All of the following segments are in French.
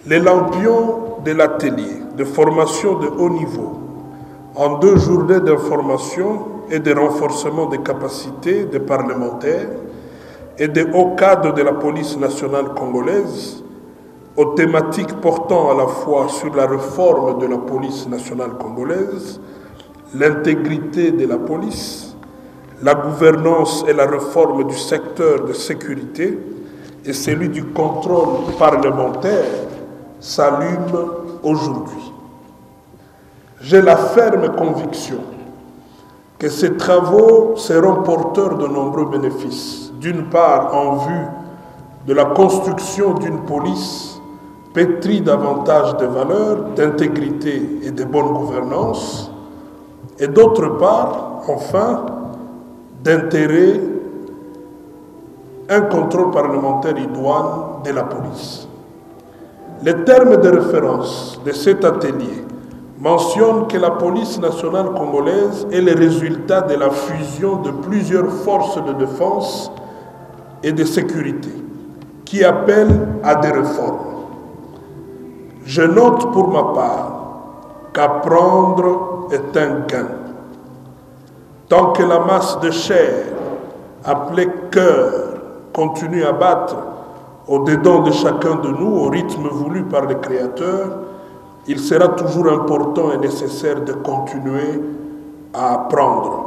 Les lampions de l'atelier de formation de haut niveau en 2 journées d'information et de renforcement des capacités des parlementaires et des hauts cadres de la police nationale congolaise aux thématiques portant à la fois sur la réforme de la police nationale congolaise, l'intégrité de la police, la gouvernance et la réforme du secteur de sécurité et celui du contrôle parlementaire s'allument aujourd'hui. J'ai la ferme conviction que ces travaux seront porteurs de nombreux bénéfices, d'une part en vue de la construction d'une police pétrie davantage de valeurs, d'intégrité et de bonne gouvernance, et d'autre part, enfin, d'intérêt, un contrôle parlementaire idoine de la police. Les termes de référence de cet atelier mentionnent que la police nationale congolaise est le résultat de la fusion de plusieurs forces de défense et de sécurité qui appellent à des réformes. Je note pour ma part qu'apprendre est un gain. Tant que la masse de chair, appelée cœur, continue à battre au-dedans de chacun de nous au rythme voulu par le Créateur, il sera toujours important et nécessaire de continuer à apprendre.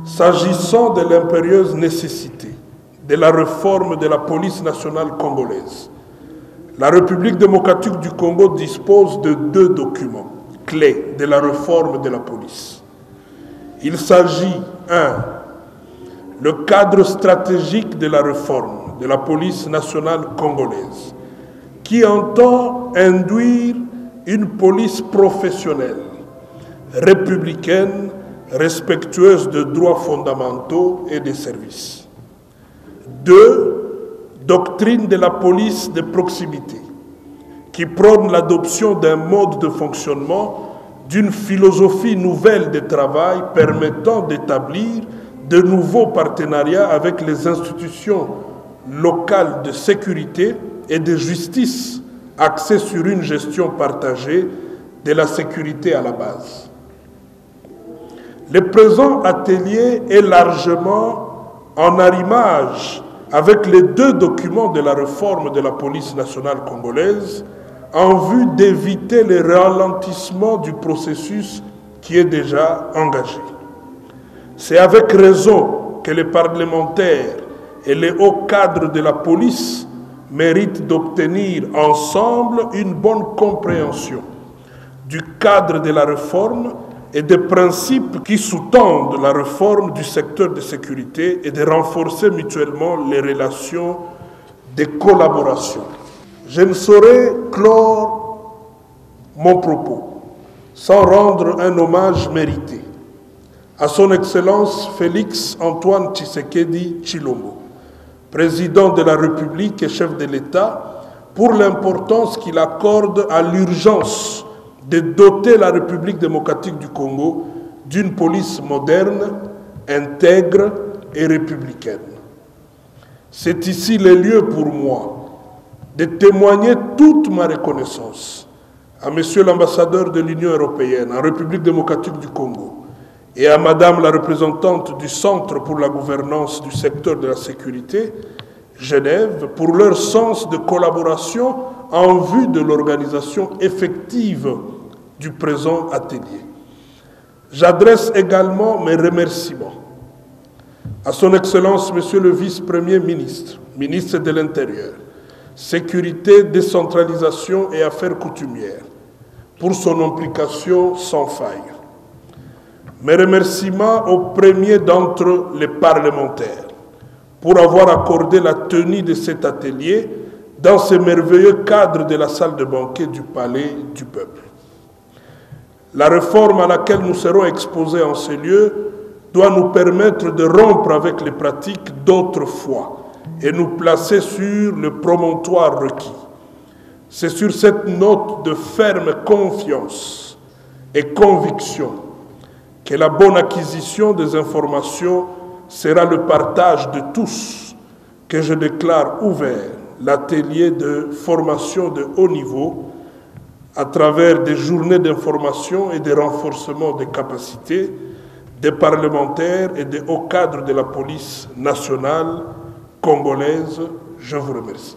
S'agissant de l'impérieuse nécessité de la réforme de la police nationale congolaise, la République démocratique du Congo dispose de 2 documents clés de la réforme de la police. Il s'agit, 1. Le cadre stratégique de la réforme de la police nationale congolaise, qui entend induire une police professionnelle, républicaine, respectueuse de droits fondamentaux et des services. 2. Doctrine de la police de proximité, qui prône l'adoption d'un mode de fonctionnement, d'une philosophie nouvelle de travail permettant d'établir de nouveaux partenariats avec les institutions locales de sécurité et de justice axées sur une gestion partagée de la sécurité à la base. Le présent atelier est largement en arrimage avec les 2 documents de la réforme de la police nationale congolaise en vue d'éviter le ralentissement du processus qui est déjà engagé. C'est avec raison que les parlementaires et les hauts cadres de la police méritent d'obtenir ensemble une bonne compréhension du cadre de la réforme et des principes qui sous-tendent la réforme du secteur de sécurité et de renforcer mutuellement les relations de collaboration. Je ne saurais clore mon propos sans rendre un hommage mérité à son Excellence Félix Antoine Tshisekedi Tshilombo, président de la République et chef de l'État, pour l'importance qu'il accorde à l'urgence de doter la République démocratique du Congo d'une police moderne, intègre et républicaine. C'est ici le lieu pour moi de témoigner toute ma reconnaissance à Monsieur l'ambassadeur de l'Union européenne en République démocratique du Congo et à Madame la représentante du Centre pour la gouvernance du secteur de la sécurité, Genève, pour leur sens de collaboration en vue de l'organisation effective du présent atelier. J'adresse également mes remerciements à son Excellence Monsieur le Vice-Premier ministre, ministre de l'Intérieur, Sécurité, décentralisation et affaires coutumières, pour son implication sans faille. Mes remerciements aux premiers d'entre les parlementaires pour avoir accordé la tenue de cet atelier dans ce merveilleux cadre de la salle de banquet du Palais du Peuple. La réforme à laquelle nous serons exposés en ces lieux doit nous permettre de rompre avec les pratiques d'autrefois et nous placer sur le promontoire requis. C'est sur cette note de ferme confiance et conviction que la bonne acquisition des informations sera le partage de tous que je déclare ouvert l'atelier de formation de haut niveau à travers des journées d'information et de renforcement des capacités des parlementaires et des hauts cadres de la police nationale congolaise. Je vous remercie.